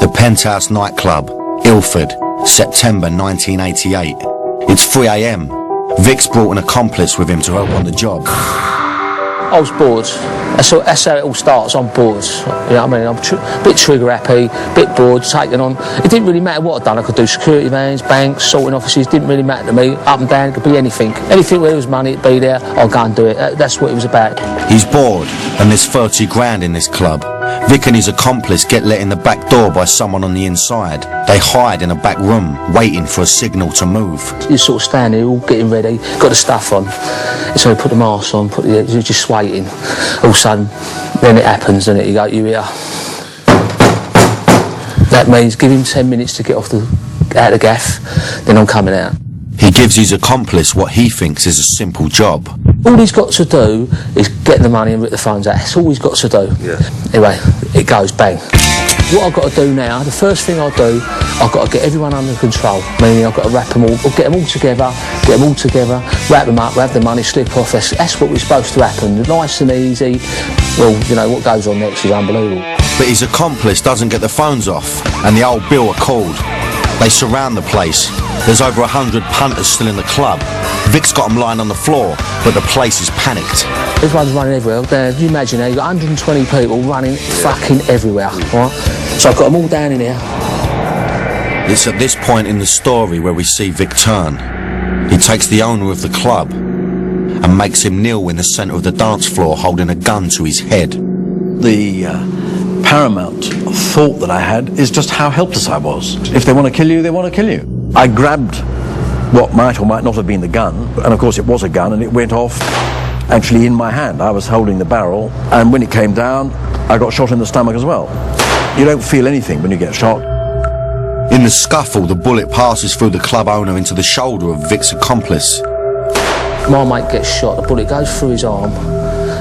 The Penthouse nightclub, Ilford, September 1988. It's 3 AM. Vic's brought an accomplice with him to help on the job. I was bored. That's how it all starts. I'm bored. You know what I mean? I'm a bit trigger happy, a bit bored, taking on. It didn't really matter what I'd done. I could do security vans, banks, sorting offices. Didn't really matter to me. Up and down, it could be anything. Anything where there was money, it'd be there. I'll go and do it. That's what it was about. He's bored, and there's 30 grand in this club. Vic and his accomplice get let in the back door by someone on the inside. They hide in a back room, waiting for a signal to move. You sort of stand there, all getting ready, got the stuff on. So they put the mask on, you're just waiting. All of a sudden, then it happens, and you go, you hear. That means give him 10 minutes to get out of the gaff, then I'm coming out. He gives his accomplice what he thinks is a simple job. All he's got to do is get the money and rip the phones out. That's all he's got to do. Yeah. Anyway, it goes bang. What I've got to do now, the first thing I'll do, I've got to get everyone under control. Meaning I've got to wrap them all, or get them all together, wrap them up, have the money slip off. That's what was supposed to happen. Nice and easy. Well, you know, what goes on next is unbelievable. But his accomplice doesn't get the phones off, and the old bill are called. They surround the place. There's over 100 punters still in the club. Vic's got them lying on the floor, but the place is panicked. Everyone's running everywhere. You imagine now, you've got 120 people running fucking everywhere, right? So I've got them all down in here. It's at this point in the story where we see Vic turn. He takes the owner of the club and makes him kneel in the centre of the dance floor holding a gun to his head. The paramount thought that I had is just how helpless I was. If they want to kill you, they want to kill you. I grabbed what might or might not have been the gun, and of course it was a gun, and it went off actually in my hand. I was holding the barrel, and when it came down, I got shot in the stomach as well. You don't feel anything when you get shot. In the scuffle, the bullet passes through the club owner into the shoulder of Vic's accomplice. My mate gets shot, the bullet goes through his arm,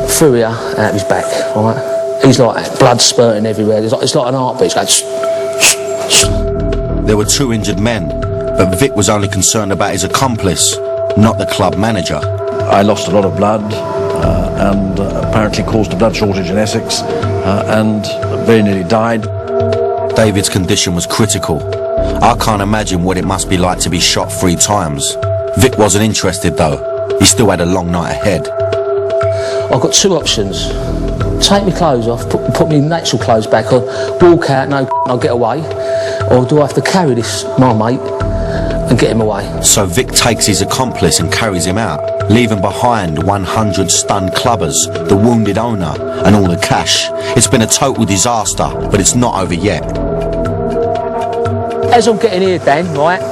through here, and out his back, all right? He's like blood spurting everywhere. It's like an heartbeat. It's going. There were 2 injured men, but Vic was only concerned about his accomplice, not the club manager. I lost a lot of blood and apparently caused a blood shortage in Essex and very nearly died. David's condition was critical. I can't imagine what it must be like to be shot 3 times. Vic wasn't interested though. He still had a long night ahead. I've got 2 options. Take my clothes off, put my natural clothes back on, walk out, no I'll get away. Or do I have to carry this, my mate, and get him away? So Vic takes his accomplice and carries him out, leaving behind 100 stunned clubbers, the wounded owner, and all the cash. It's been a total disaster, but it's not over yet. As I'm getting here, Dan, right,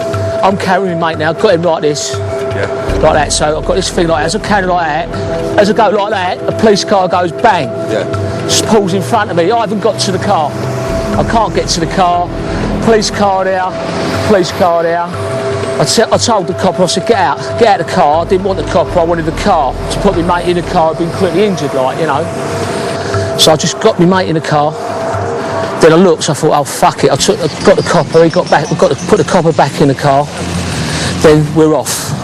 I'm carrying my mate now, got him like this. Yeah. Like that, so I've got this thing like that. As I carry like that, as I go like that, the police car goes bang. Yeah. Just pulls in front of me. I haven't got to the car. I can't get to the car. Police car there, police car there. I told the copper, I said, get out of the car. I didn't want the copper, I wanted the car. To put my mate in the car, I'd been critically injured, like, you know. So I just got my mate in the car. Then I looked, so I thought, oh, fuck it. I got the copper, he got back, we've got to put the copper back in the car. Then we're off.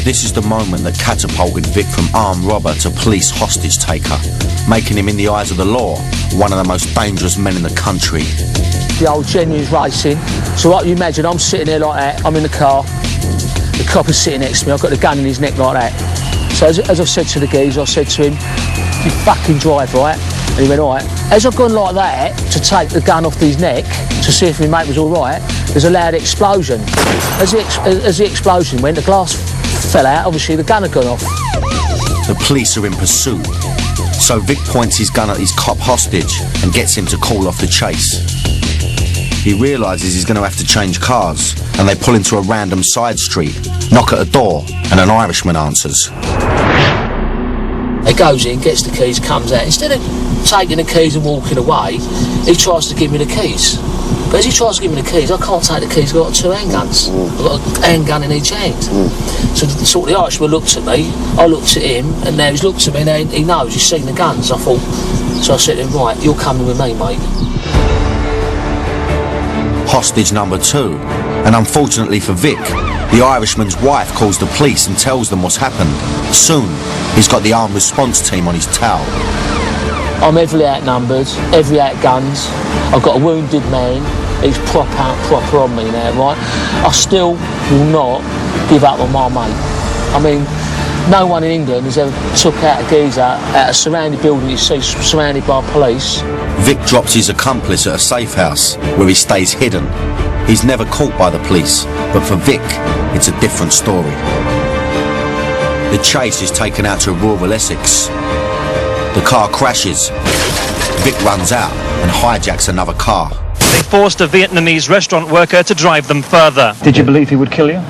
This is the moment that catapulted Vic from armed robber to police hostage taker, making him, in the eyes of the law, one of the most dangerous men in the country. The old genuine's racing. So like you imagine, I'm sitting there like that, I'm in the car, the copper's sitting next to me, I've got the gun in his neck like that. So as I said to the geezer, I said to him, you fucking drive, right? And he went, all right. As I've gone like that to take the gun off his neck to see if my mate was all right, there's a loud explosion. As the explosion went, the glass fell out, obviously the gun had gone off. The police are in pursuit, so Vic points his gun at his cop hostage and gets him to call off the chase. He realises he's going to have to change cars, and they pull into a random side street, knock at a door, and an Irishman answers. He goes in, gets the keys, comes out. Instead of taking the keys and walking away, he tries to give me the keys. But as he tries to give me the keys, I can't take the keys, I've got 2 handguns. I've got a handgun in each hand. So the Irishman looked at me, I looked at him, and now he's looked at me and he knows, he's seen the guns. So I said to him, right, you're coming with me, mate. Hostage number 2, and unfortunately for Vic, the Irishman's wife calls the police and tells them what's happened. Soon, he's got the armed response team on his tail. I'm heavily outnumbered, heavily outgunned. I've got a wounded man. He's proper on me now, right? I still will not give up on my mate. I mean, no one in England has ever took out a geezer out a surrounded building you see surrounded by police. Vic drops his accomplice at a safe house where he stays hidden. He's never caught by the police, but for Vic, it's a different story. The chase is taken out to rural Essex. The car crashes. Vic runs out and hijacks another car. They forced a Vietnamese restaurant worker to drive them further. Did you believe he would kill you?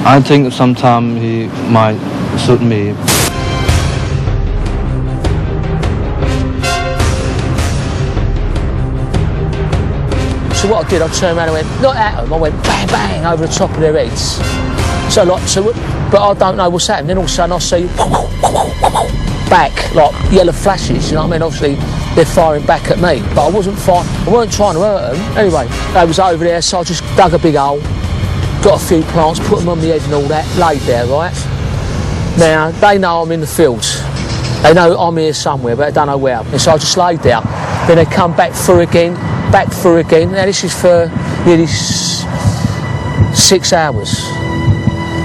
I think sometime he might shoot me. So what I did, I turned around and went, not at them, I went bang, bang, over the top of their heads. So but I don't know what's happened. Then all of a sudden I see back, like yellow flashes, you know what I mean? Obviously they're firing back at me, but I weren't trying to hurt them. Anyway, they was over there, so I just dug a big hole, got a few plants, put them on my head and all that, laid there, right? Now, they know I'm in the fields. They know I'm here somewhere, but they don't know where. And so I just laid there. Then they come back through again. Now this is for nearly 6 hours.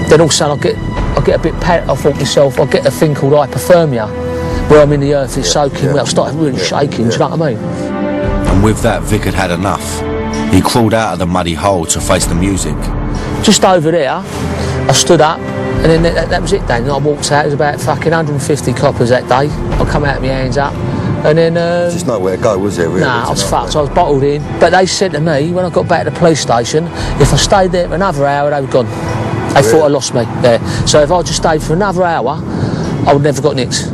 Then all of a sudden I get a bit panicked. I thought to myself, I get a thing called hypothermia, where I'm in the earth, it's soaking wet. I started really shaking, do you know what I mean? And with that, Vic had had enough. He crawled out of the muddy hole to face the music. Just over there, I stood up, and then that was it then. And I walked out, it was about fucking 150 coppers that day. I come out with my hands up, and then... There's nowhere to go, was there, really? Nah, I was fucked, I was bottled in. But they said to me, when I got back to the police station, if I stayed there for another hour, they were gone. They thought I lost me there. So if I just stayed for another hour, I would never got nicked.